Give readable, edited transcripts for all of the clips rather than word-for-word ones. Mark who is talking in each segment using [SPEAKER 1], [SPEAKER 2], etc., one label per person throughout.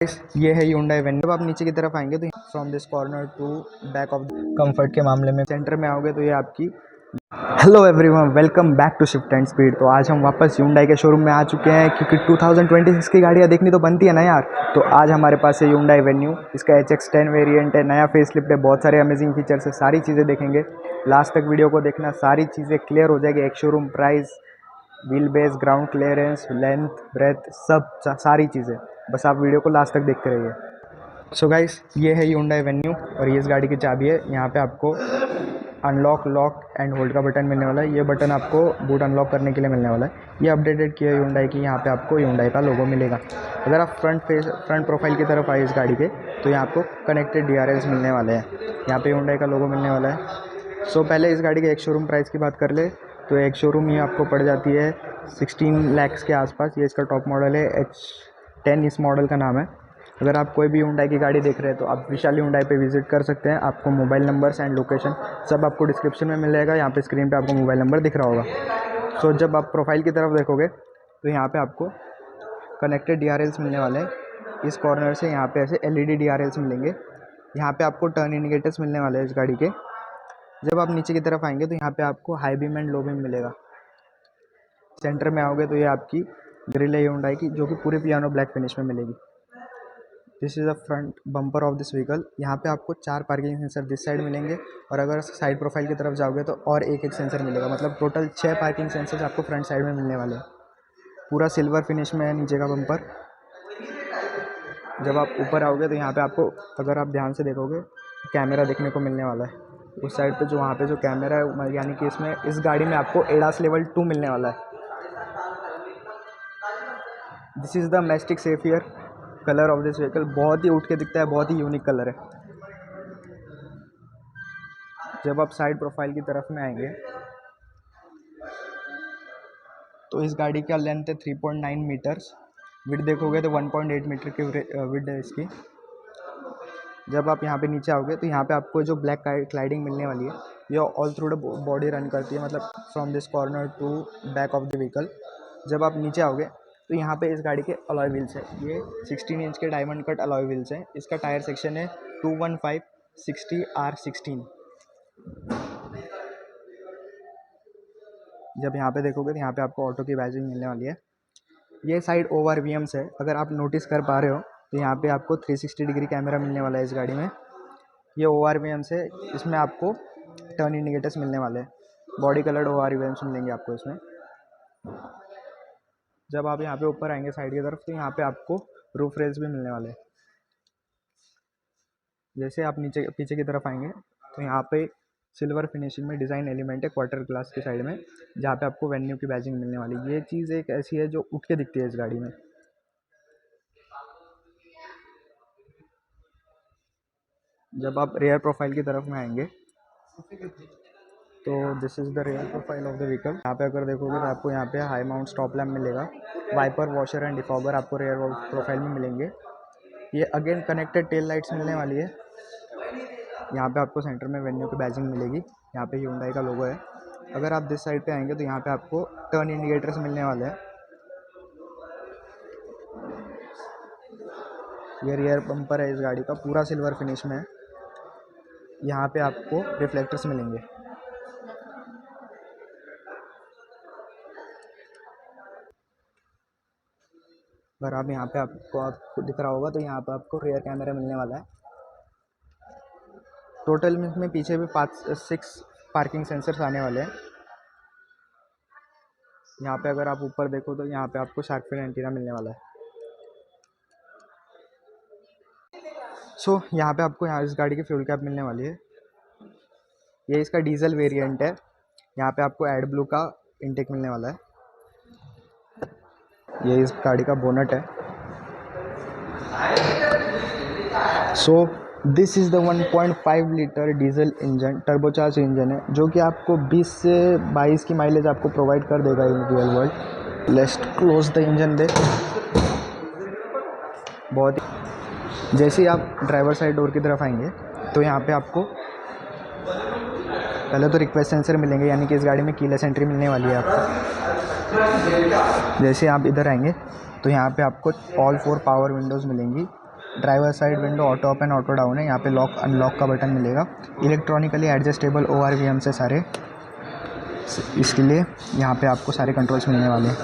[SPEAKER 1] ये है Hyundai venue. जब आप नीचे की तरफ आएंगे तो from this corner to back of comfort के मामले में सेंटर में आओगे तो ये आपकी hello everyone, welcome back to Shift and Speed. तो आज हम वापस Hyundai के शोरूम में आ चुके हैं क्योंकि 2026 की गाड़ियाँ देखनी तो बनती है ना यार। तो आज हमारे पास है Hyundai वेन्यू। इसका HX10 वेरिएंट है, नया फेसलिफ्ट है, बहुत सारे अमेजिंग फीचर्स है, सारी चीज़ें देखेंगे। लास्ट तक वीडियो को देखना, सारी चीज़ें क्लियर हो जाएगी। एक showroom price, wheel base, ground clearance, length, breadth, सब सारी चीज़ें। बस आप वीडियो को लास्ट तक देखते रहिए। सो गाइस, ये है Hyundai वेन्यू और ये इस गाड़ी की चाबी है। यहाँ पे आपको अनलॉक, लॉक एंड होल्ड का बटन मिलने वाला है। ये बटन आपको बूट अनलॉक करने के लिए मिलने वाला है। ये अपडेटेड किया है Hyundai की। यहाँ पे आपको Hyundai का लोगो मिलेगा। अगर आप फ्रंट प्रोफाइल की तरफ आए इस गाड़ी के तो यहाँ आपको कनेक्टेड DRLs मिलने वाले हैं। यहाँ पे Hyundai का लोगो मिलने वाला है। सो पहले इस गाड़ी के एक शोरूम प्राइस की बात कर ले तो एक शोरूम ये आपको पड़ जाती है 16 लाख के आसपास। ये इसका टॉप मॉडल है, H10 इस मॉडल का नाम है। अगर आप कोई भी Hyundai की गाड़ी देख रहे हैं तो आप विशाल Hyundai पे विजिट कर सकते हैं। आपको मोबाइल नंबर्स एंड लोकेशन सब आपको डिस्क्रिप्शन में मिल जाएगा। यहाँ पे स्क्रीन पे आपको मोबाइल नंबर दिख रहा होगा। सो जब आप प्रोफाइल की तरफ देखोगे तो यहाँ पे आपको कनेक्टेड DRLs मिलने वाले हैं। इस कॉर्नर से यहाँ पे ऐसे LED DRLs मिलेंगे। यहाँ पे आपको टर्न इंडिकेटर्स मिलने वाले हैं इस गाड़ी के। जब आप नीचे की तरफ आएंगे तो यहाँ पे आपको high beam and low beam मिलेगा। सेंटर में आओगे तो ये आपकी ग्रिल है Hyundai की, जो कि पूरे पियानो ब्लैक फिनिश में मिलेगी। This is the front bumper of this vehicle. यहाँ पे आपको 4 पार्किंग सेंसर दिस साइड मिलेंगे और अगर साइड प्रोफाइल की तरफ जाओगे तो और एक सेंसर मिलेगा। मतलब टोटल 6 पार्किंग सेंसर्स आपको फ्रंट साइड में मिलने वाले हैं। पूरा सिल्वर फिनिश में है नीचे का बम्पर। जब आप ऊपर आओगे तो यहाँ पे आपको, अगर आप ध्यान से देखोगे, कैमरा देखने को मिलने वाला है। उस साइड पे जो वहाँ पे जो कैमरा है, यानी कि इसमें इस गाड़ी में आपको ADAS लेवल 2 मिलने वाला है। This is the mystic sapphire colour of this vehicle. बहुत ही उठ के दिखता है, बहुत ही यूनिक कलर है। जब आप साइड प्रोफाइल की तरफ में आएंगे तो इस गाड़ी का लेंथ है 3.9 मीटर्स। विड्थ देखोगे तो 1.8 मीटर की विड्थ है इसकी। जब आप यहाँ पे नीचे आओगे तो यहाँ पे आपको जो ब्लैक क्लाइडिंग मिलने वाली है, ये all through the body run करती है, मतलब from this corner to back of the vehicle. जब आप नीचे आओगे तो यहाँ पे इस गाड़ी के अलॉय व्हील्स है। ये 16 इंच के डायमंड कट अलॉय व्हील्स हैं। इसका टायर सेक्शन है 215/60R16। जब यहाँ पे देखोगे तो यहाँ पे आपको ऑटो की बैजिंग मिलने वाली है। ये साइड ORVMs है, अगर आप नोटिस कर पा रहे हो तो यहाँ पे आपको 360 डिग्री कैमरा मिलने वाला है इस गाड़ी में। ये ORVMs है, इसमें आपको टर्न इंडिकेटर्स मिलने वाले हैं। बॉडी कलर्ड ORVMs मिलेंगे आपको इसमें। जब आप यहाँ पे ऊपर आएंगे साइड की तरफ तो यहाँ पे आपको रूफ रेल्स भी मिलने वाले हैं। जैसे आप नीचे पीछे की तरफ आएंगे तो यहाँ पे सिल्वर फिनिशिंग में डिज़ाइन एलिमेंट है क्वार्टर ग्लास की साइड में, जहाँ पे आपको वेन्यू की बैजिंग मिलने वाली। ये चीज़ एक ऐसी है जो उठ के दिखती है इस गाड़ी में। जब आप रेयर प्रोफाइल की तरफ में आएंगे तो this is the rare profile of the vehicle. यहाँ पे अगर देखोगे तो आपको यहाँ पे हाई माउंट स्टॉप लैम्प मिलेगा। वाइपर, वॉशर एंड डिफॉगर आपको रेयर प्रोफाइल में मिलेंगे। ये अगेन कनेक्टेड टेल लाइट्स मिलने वाली है। यहाँ पे आपको सेंटर में वेन्यू की बैजिंग मिलेगी। यहाँ पे Hyundai का लोगो है। अगर आप दिस साइड पे आएंगे तो यहाँ पे आपको टर्न इंडिकेटर्स मिलने वाले हैं। ये रियर बम्पर है इस गाड़ी का, पूरा सिल्वर फिनिश में है। यहाँ पे आपको रिफ्लेक्टर्स मिलेंगे। अगर आप यहाँ पे आपको दिख रहा होगा तो यहाँ पे आपको रियर कैमरा मिलने वाला है। टोटल में इसमें पीछे भी 6 पार्किंग सेंसर्स आने वाले हैं। यहाँ पे अगर आप ऊपर देखो तो यहाँ पे आपको शार्क फिन एंटीना मिलने वाला है। सो यहाँ पे आपको इस गाड़ी की फ्यूल कैप मिलने वाली है। ये इसका डीजल वेरिएंट है। यहाँ पे आपको एड ब्लू का इंटेक मिलने वाला है। ये इस गाड़ी का बोनट है। So this is the 1.5 litre diesel engine, turbocharge engine है, जो कि आपको 20 से 22 की माइलेज आपको प्रोवाइड कर देगा in real world. Let's close the engine दे। बहुत ही, जैसे ही आप ड्राइवर साइड डोर की तरफ आएंगे तो यहाँ पे आपको पहले तो रिक्वेस्ट सेंसर मिलेंगे, यानी कि इस गाड़ी में कीलेस एंट्री मिलने वाली है आपको। जैसे आप इधर आएंगे तो यहाँ पे आपको ऑल 4 पावर विंडोज़ मिलेंगी। Driver side window auto open auto down है। यहाँ पे लॉक अनलॉक का बटन मिलेगा। इलेक्ट्रॉनिकली एडजस्टेबल ORVM से सारे, इसके लिए यहाँ पे आपको सारे कंट्रोल्स मिलने वाले हैं।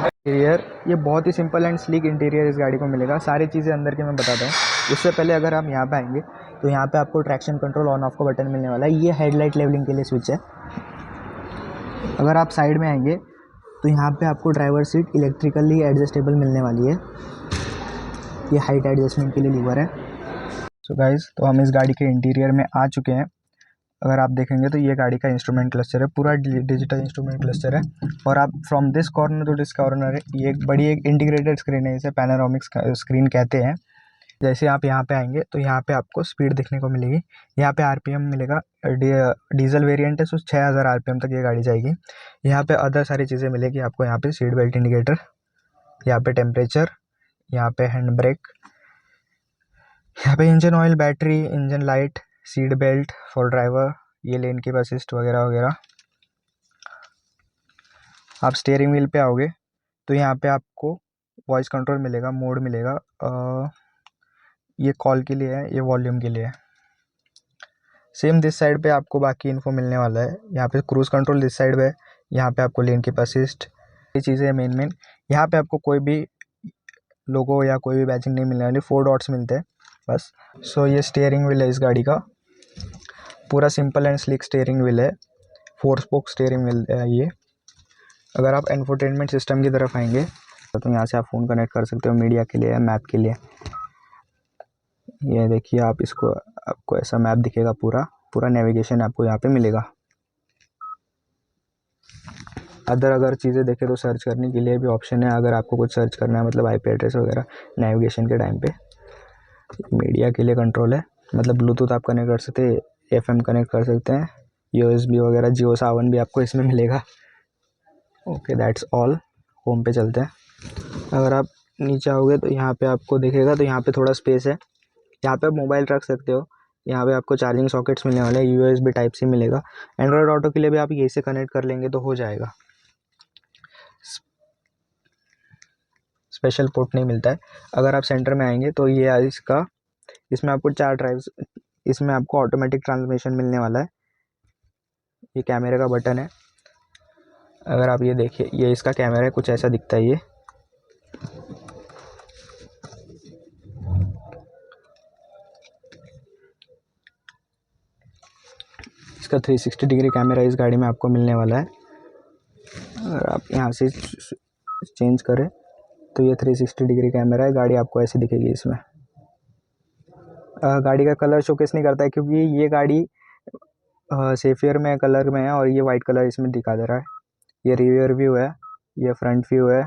[SPEAKER 1] इंटीरियर ये बहुत ही सिंपल एंड स्लीक इंटीरियर इस गाड़ी को मिलेगा। सारी चीज़ें अंदर की मैं बताता हूँ। उससे पहले अगर हम यहाँ पे आएंगे तो यहाँ पे आपको ट्रैक्शन कंट्रोल ऑन ऑफ का बटन मिलने वाला है। ये हेडलाइट लेवलिंग के लिए स्विच है। अगर आप साइड में आएंगे तो यहाँ पे आपको ड्राइवर सीट इलेक्ट्रिकली एडजस्टेबल मिलने वाली है। ये हाइट एडजस्टमेंट के लिए लीवर है। सो गाइस, तो हम इस गाड़ी के इंटीरियर में आ चुके हैं। अगर आप देखेंगे तो ये गाड़ी का इंस्ट्रूमेंट क्लस्टर है, पूरा डिजिटल इंस्ट्रूमेंट क्लस्टर है। और आप from this corner to this corner, ये एक बड़ी एक इंटीग्रेटेड स्क्रीन है, इसे पैनोरामिक स्क्रीन कहते हैं। जैसे आप यहाँ पे आएंगे तो यहाँ पे आपको स्पीड देखने को मिलेगी। यहाँ पे RPM मिलेगा। डीजल वेरिएंट है, तो 6000 RPM तक ये गाड़ी जाएगी। यहाँ पे अदर सारी चीज़ें मिलेगी आपको। यहाँ पे सीट बेल्ट इंडिकेटर, यहाँ पे टेम्परेचर, यहाँ पे हैंड ब्रेक, यहाँ पे engine oil, battery, engine light, seat belt for driver, ये लेन कीप असिस्ट वगैरह वगैरह। आप स्टीयरिंग व्हील पे आओगे तो यहाँ पे आपको वॉइस कंट्रोल मिलेगा, मोड मिलेगा। ये कॉल के लिए है, ये वॉल्यूम के लिए है। सेम दिस साइड पे आपको बाकी इन्फो मिलने वाला है। यहाँ पे क्रूज़ कंट्रोल दिस साइड पे, यहाँ पे आपको लेन कीप असिस्ट, ये चीज़ें मेन। यहाँ पे आपको कोई भी लोगो या कोई भी बैचिंग नहीं मिलने वाली, 4 डॉट्स मिलते हैं बस। सो ये स्टीयरिंग व्हील है इस गाड़ी का, पूरा simple and slick steering wheel है। 4 स्पोक स्टीयरिंग व्हील है ये। अगर आप एंटरटेनमेंट सिस्टम की तरफ आएंगे तो यहाँ से आप फ़ोन कनेक्ट कर सकते हो, मीडिया के लिए, मैप के लिए। ये देखिए आप इसको, आपको ऐसा मैप दिखेगा, पूरा नेविगेशन आपको यहाँ पे मिलेगा। अगर चीज़ें देखें तो सर्च करने के लिए भी ऑप्शन है। अगर आपको कुछ सर्च करना है, मतलब IP एड्रेस वगैरह नेविगेशन के टाइम पे। मीडिया के लिए कंट्रोल है, मतलब ब्लूटूथ आप कनेक्ट कर सकते हैं, FM कनेक्ट कर सकते हैं, USB वगैरह, जियो सावन भी आपको इसमें मिलेगा। Okay, that's all. होम पे चलते हैं। अगर आप नीचे आओगे तो यहाँ पे आपको दिखेगा, तो यहाँ पे थोड़ा स्पेस है, यहाँ पे आप मोबाइल रख सकते हो। यहाँ पे आपको चार्जिंग सॉकेट्स मिलने वाले हैं, USB Type-C मिलेगा। एंड्रॉयड ऑटो के लिए भी आप यही से कनेक्ट कर लेंगे तो हो जाएगा। स्पेशल पोर्ट नहीं मिलता है। अगर आप सेंटर में आएंगे तो ये इसमें आपको 4 ड्राइव्स, इसमें आपको ऑटोमेटिक ट्रांसमिशन मिलने वाला है। ये कैमरे का बटन है। अगर आप ये देखिए, ये इसका कैमरा है, कुछ ऐसा दिखता है ये। इसका 360 डिग्री कैमरा इस गाड़ी में आपको मिलने वाला है। अगर आप यहाँ से चेंज करें तो ये 360 डिग्री कैमरा है, गाड़ी आपको ऐसी दिखेगी इसमें। गाड़ी का कलर शोकेस नहीं करता है क्योंकि ये गाड़ी सेफियर में कलर में है और ये वाइट कलर इसमें दिखा दे रहा है। ये रियर व्यू है, ये फ्रंट व्यू है,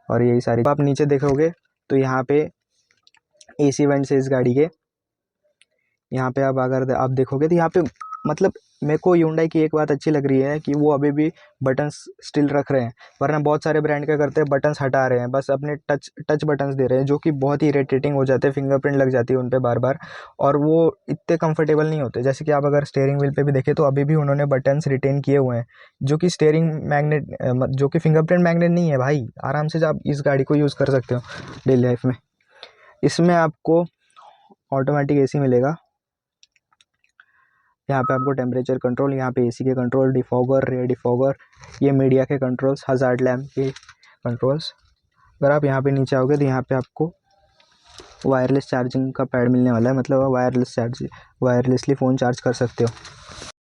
[SPEAKER 1] और यही सारी। आप नीचे देखोगे तो यहाँ पे AC वेंट्स है इस गाड़ी के। यहाँ पे अगर आप देखोगे तो यहाँ पे, मतलब मेरे को Hyundai की एक बात अच्छी लग रही है कि वो अभी भी बटन्स स्टिल रख रहे हैं, वरना बहुत सारे ब्रांड क्या करते हैं, बटन्स हटा रहे हैं, बस अपने टच बटन्स दे रहे हैं, जो कि बहुत ही इरिटेटिंग हो जाते हैं। फिंगरप्रिंट लग जाती है उन पे बार बार, और वो इतने कंफर्टेबल नहीं होते। जैसे कि आप अगर स्टीयरिंग व्हील पे भी देखें तो अभी भी उन्होंने बटन्स रिटेन किए हुए हैं, जो कि स्टीयरिंग मैग्नेट, जो कि फिंगरप्रिंट मैग्नेट नहीं है भाई। आराम से आप इस गाड़ी को यूज़ कर सकते हो डेली लाइफ में। इसमें आपको ऑटोमेटिक AC मिलेगा। यहाँ पे आपको टेम्परेचर कंट्रोल, यहाँ पे AC के कंट्रोल, डिफॉगर, रेयर डिफॉगर, ये मीडिया के कंट्रोल्स, हज़ार्ड लैम्प के कंट्रोल्स। अगर आप यहाँ पे नीचे आओगे तो यहाँ पे आपको वायरलेस चार्जिंग का पैड मिलने वाला है, मतलब वायरलेसली फ़ोन चार्ज कर सकते हो।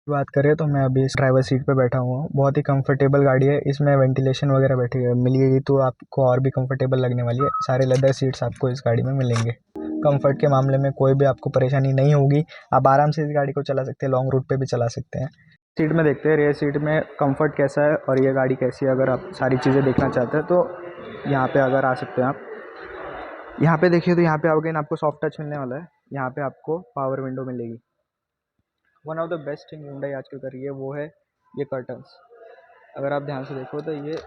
[SPEAKER 1] बात करें तो मैं अभी इस ड्राइवर सीट पे बैठा हुआ हूँ। बहुत ही कंफर्टेबल गाड़ी है, इसमें वेंटिलेशन वगैरह मिलेगी तो आपको और भी कंफर्टेबल लगने वाली है। सारे लेदर सीट्स आपको इस गाड़ी में मिलेंगे। कंफर्ट के मामले में कोई भी आपको परेशानी नहीं होगी, आप आराम से इस गाड़ी को चला सकते हैं, लॉन्ग रूट पे भी चला सकते हैं। सीट में देखते हैं, रेयर सीट में कंफर्ट कैसा है और ये गाड़ी कैसी है। अगर आप सारी चीज़ें देखना चाहते हैं तो यहाँ पे अगर आ सकते हैं आप। यहाँ पे देखिए तो यहाँ पे अगेन आपको सॉफ्ट टच मिलने वाला है। यहाँ पे आपको पावर विंडो मिलेगी। One of the best thing Hyundai आजकल कर रही है वो है ये कर्टन्स। अगर आप ध्यान से देखो तो ये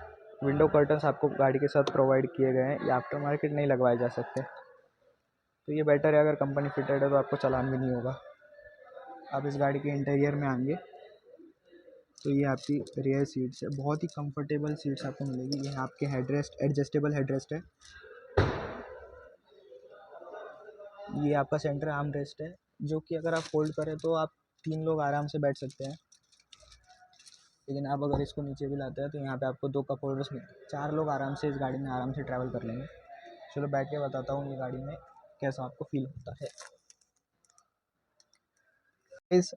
[SPEAKER 1] विंडो कर्टन्स आपको गाड़ी के साथ प्रोवाइड किए गए हैं, ये आफ्टर मार्केट नहीं लगवाए जा सकते, तो ये बेटर है। अगर कंपनी फिटेड है तो आपको चालान भी नहीं होगा। आप इस गाड़ी के इंटीरियर में आएंगे तो ये आपकी रियर सीट्स है, बहुत ही कंफर्टेबल सीट्स आपको मिलेगी। ये आपके हेडरेस्ट एडजस्टेबल हेडरेस्ट है। ये आपका सेंटर आर्म रेस्ट है, जो कि अगर आप फोल्ड करें तो आप 3 लोग आराम से बैठ सकते हैं। लेकिन आप अगर इसको नीचे भी लाते हैं तो यहाँ पे आपको 2 कप होल्डर्स मिलते हैं। 4 लोग आराम से इस गाड़ी में आराम से ट्रैवल कर लेंगे। चलो बैठ के बताता हूँ ये गाड़ी में कैसा आपको फील होता है।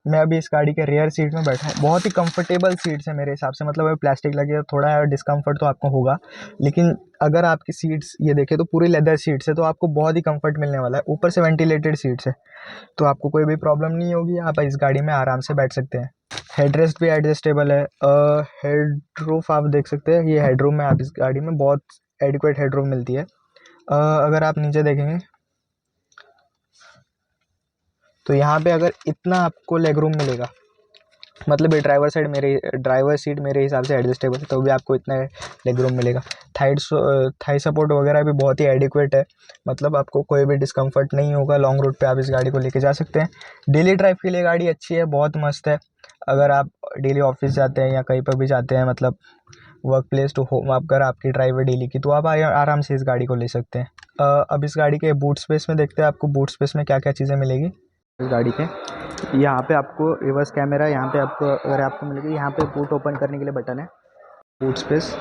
[SPEAKER 1] मैं अभी इस गाड़ी के रियर सीट में बैठा हूँ। बहुत ही कंफर्टेबल सीट्स है मेरे हिसाब से, मतलब अगर प्लास्टिक लगी है तो थोड़ा डिस्कम्फर्ट तो आपको होगा, लेकिन अगर आपकी सीट्स ये देखें तो पूरी लेदर सीट्स है, तो आपको बहुत ही कंफर्ट मिलने वाला है। ऊपर से वेंटिलेटेड सीट्स है, तो आपको कोई भी प्रॉब्लम नहीं होगी, आप इस गाड़ी में आराम से बैठ सकते हैं। हेडरेस्ट भी एडजस्टेबल है। हेडरूफ आप देख सकते हैं, ये हेडरूम में आप इस गाड़ी में बहुत एडिक्वेट हेडरूम मिलती है। अगर आप नीचे देखेंगे तो यहाँ पे अगर इतना आपको लेग रूम मिलेगा, मतलब ये ड्राइवर सीट मेरे हिसाब से एडजस्टेबल है, तो भी आपको इतना लेग रूम मिलेगा। थाई सपोर्ट वगैरह भी बहुत ही एडिक्वेट है, मतलब आपको कोई भी डिस्कम्फर्ट नहीं होगा। लॉन्ग रूट पे आप इस गाड़ी को लेके जा सकते हैं। डेली ड्राइव के लिए गाड़ी अच्छी है, बहुत मस्त है। अगर आप डेली ऑफिस जाते हैं या कहीं पर भी जाते हैं, मतलब वर्क प्लेस टू होम, अगर आपकी ड्राइव है डेली की, तो आप आराम से इस गाड़ी को ले सकते हैं। अब इस गाड़ी के बूट स्पेस में देखते हैं आपको बूट स्पेस में क्या क्या चीज़ें मिलेगी इस गाड़ी के। यहाँ पे आपको रिवर्स कैमरा, यहाँ पे आपको अगर आपको मिलेगी, यहाँ पे बूट ओपन करने के लिए बटन है। बूट स्पेस,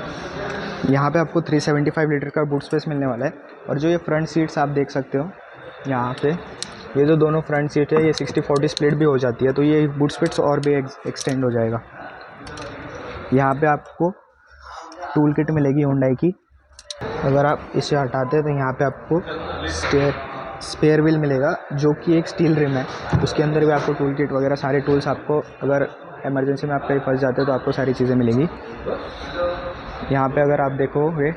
[SPEAKER 1] यहाँ पे आपको 375 लीटर का बूट स्पेस मिलने वाला है। और जो ये फ्रंट सीट्स आप देख सकते हो यहाँ पे, ये जो दोनों फ्रंट सीट है ये 60-40 स्प्लिट भी हो जाती है, तो ये बूट स्पेस और भी एक्सटेंड हो जाएगा। यहाँ पे आपको टूल किट मिलेगी हुंडई की। अगर आप इसे हटाते हैं तो यहाँ पे आपको स्पेयर व्हील मिलेगा, जो कि एक स्टील रिम है। उसके अंदर भी आपको टूल किट वगैरह सारे टूल्स, आपको अगर इमरजेंसी में आप कहीं फंस जाते हो तो आपको सारी चीज़ें मिलेंगी। यहाँ पे अगर आप देखोगे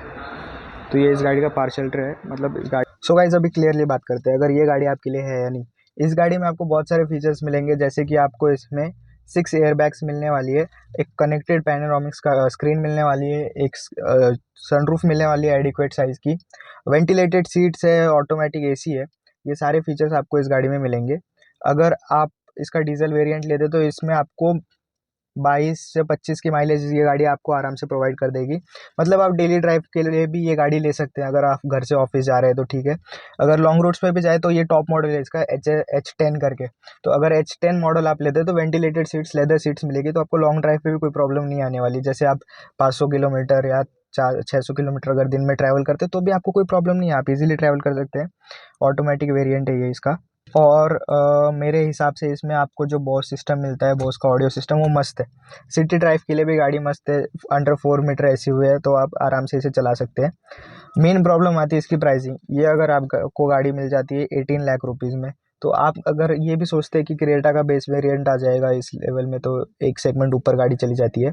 [SPEAKER 1] तो ये इस गाड़ी का पार्शल ट्रे है, मतलब इस गाड़ी। सो गाइस अभी क्लियरली बात करते हैं, अगर ये गाड़ी आपके लिए है या नहीं। इस गाड़ी में आपको बहुत सारे फीचर्स मिलेंगे, जैसे कि आपको इसमें 6 एयरबैग्स मिलने वाली है, एक कनेक्टेड पैनोरामिक का स्क्रीन मिलने वाली है, एक सनरूफ मिलने वाली है एडिक्वेट साइज़ की, वेंटिलेटेड सीट्स है, ऑटोमेटिक एसी है। ये सारे फीचर्स आपको इस गाड़ी में मिलेंगे। अगर आप इसका डीजल वेरिएंट लेते तो इसमें आपको 22 से 25 की माइलेज ये गाड़ी आपको आराम से प्रोवाइड कर देगी। मतलब आप डेली ड्राइव के लिए भी ये गाड़ी ले सकते हैं, अगर आप घर से ऑफिस जा रहे हैं तो ठीक है। अगर लॉन्ग रूट्स पे भी जाए तो ये टॉप मॉडल है इसका, H10 करके। तो अगर H10 मॉडल आप लेते हैं तो वेंटिलेटेड सीट्स, लेदर सीट्स मिलेगी, तो आपको लॉन्ग ड्राइव पे भी कोई प्रॉब्लम नहीं आने वाली। जैसे आप 500 किलोमीटर या 600 किलोमीटर अगर दिन में ट्रैवल करते हैं तो भी आपको कोई प्रॉब्लम नहीं है, आप इजीली ट्रैवल कर सकते हैं। ऑटोमेटिक वेरिएंट है ये इसका। और मेरे हिसाब से इसमें आपको जो बॉस सिस्टम मिलता है, बॉस का ऑडियो सिस्टम, वो मस्त है। सिटी ड्राइव के लिए भी गाड़ी मस्त है। अंडर 4 मीटर एसयूवी है, तो आप आराम से इसे चला सकते हैं। मेन प्रॉब्लम आती है इसकी प्राइसिंग। ये अगर आपको गाड़ी मिल जाती है 18 लाख रुपीज़ में, तो आप अगर ये भी सोचते हैं कि क्रेटा का बेस वेरिएंट आ जाएगा इस लेवल में, तो एक सेगमेंट ऊपर गाड़ी चली जाती है।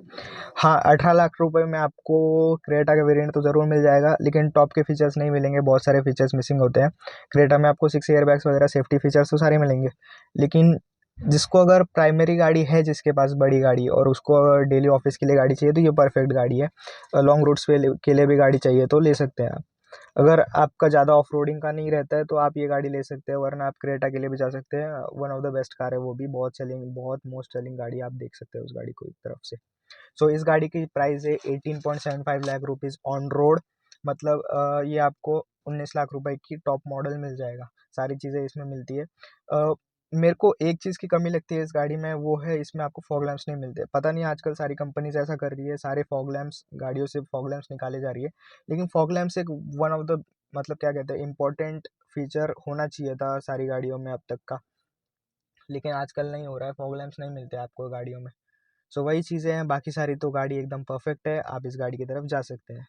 [SPEAKER 1] हाँ, 18 लाख रुपए में आपको क्रेटा का वेरिएंट तो ज़रूर मिल जाएगा, लेकिन टॉप के फीचर्स नहीं मिलेंगे, बहुत सारे फीचर्स मिसिंग होते हैं। क्रेटा में आपको 6 एयरबैग्स वगैरह सेफ्टी फीचर्स तो सारे मिलेंगे, लेकिन जिसको अगर प्राइमरी गाड़ी है, जिसके पास बड़ी गाड़ी, और उसको अगर डेली ऑफिस के लिए गाड़ी चाहिए तो ये परफेक्ट गाड़ी है। लॉन्ग रूट्स के लिए भी गाड़ी चाहिए तो ले सकते हैं आप। अगर आपका ज़्यादा ऑफ रोडिंग का नहीं रहता है तो आप ये गाड़ी ले सकते हैं, वरना आप क्रेटा के लिए भी जा सकते हैं। One of the best car है वो भी, बहुत मोस्ट सेलिंग गाड़ी, आप देख सकते हैं उस गाड़ी को एक तरफ से। सो इस गाड़ी की प्राइस है 18.75 लाख रुपीज़ ऑन रोड, मतलब ये आपको 19 लाख रुपए की टॉप मॉडल मिल जाएगा। सारी चीज़ें इसमें मिलती है। मेरे को एक चीज़ की कमी लगती है इस गाड़ी में, वो है इसमें आपको फॉग लैंप्स नहीं मिलते। पता नहीं आजकल सारी कंपनीज ऐसा कर रही है, सारे फॉग लैंप्स गाड़ियों से फॉग लैंप्स निकाले जा रही है, लेकिन फॉग लैंप्स एक वन ऑफ द, मतलब क्या कहते हैं, इम्पोर्टेंट फीचर होना चाहिए था सारी गाड़ियों में अब तक का, लेकिन आजकल नहीं हो रहा है, फॉग लैंप्स नहीं मिलते आपको गाड़ियों में। सो वही चीज़ें हैं, बाकी सारी तो गाड़ी एकदम परफेक्ट है, आप इस गाड़ी की तरफ जा सकते हैं।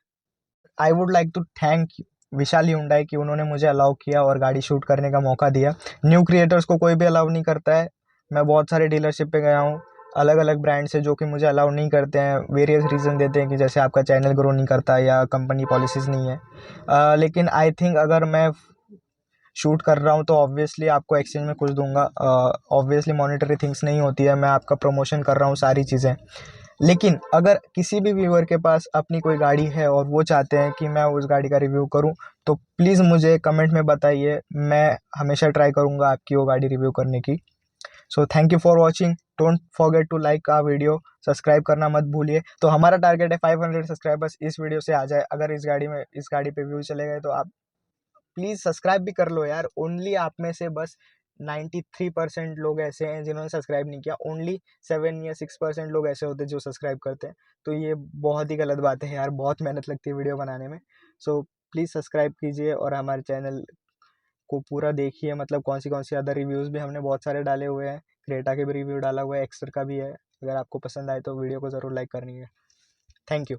[SPEAKER 1] I would like to thank Vishal Hyundai कि उन्होंने मुझे अलाउ किया और गाड़ी शूट करने का मौका दिया। न्यू क्रिएटर्स को कोई भी अलाउ नहीं करता है। मैं बहुत सारे डीलरशिप पे गया हूँ, अलग अलग ब्रांड से, जो कि मुझे अलाउ नहीं करते हैं। वेरियस रीज़न देते हैं कि जैसे आपका चैनल ग्रो नहीं करता या कंपनी पॉलिसीज़ नहीं है। लेकिन आई थिंक अगर मैं शूट कर रहा हूँ तो ऑब्वियसली आपको एक्सचेंज में कुछ दूंगा। ऑब्वियसली मॉनेटरी थिंग्स नहीं होती है, मैं आपका प्रमोशन कर रहा हूँ सारी चीज़ें। लेकिन अगर किसी भी व्यूअर के पास अपनी कोई गाड़ी है और वो चाहते हैं कि मैं उस गाड़ी का रिव्यू करूं, तो प्लीज़ मुझे कमेंट में बताइए, मैं हमेशा ट्राई करूंगा आपकी वो गाड़ी रिव्यू करने की। So thank you for watching, don't forget to like our video, subscribe करना मत भूलिए। तो हमारा टारगेट है 500 सब्सक्राइबर्स इस वीडियो से आ जाए। अगर इस गाड़ी पे व्यू चले गए तो आप प्लीज़ सब्सक्राइब भी कर लो यार। ओनली आप में से बस 93% लोग ऐसे हैं जिन्होंने सब्सक्राइब नहीं किया। ओनली 7 या 6% लोग ऐसे होते हैं जो सब्सक्राइब करते हैं। तो ये बहुत ही गलत बात है यार, बहुत मेहनत लगती है वीडियो बनाने में। सो प्लीज़ सब्सक्राइब कीजिए और हमारे चैनल को पूरा देखिए। मतलब कौन सी अदर रिव्यूज़ भी हमने बहुत सारे डाले हुए हैं। क्रेटा के भी रिव्यू डाला हुआ है, एक्सर का भी है। अगर आपको पसंद आए तो वीडियो को ज़रूर लाइक करनी है। Thank you.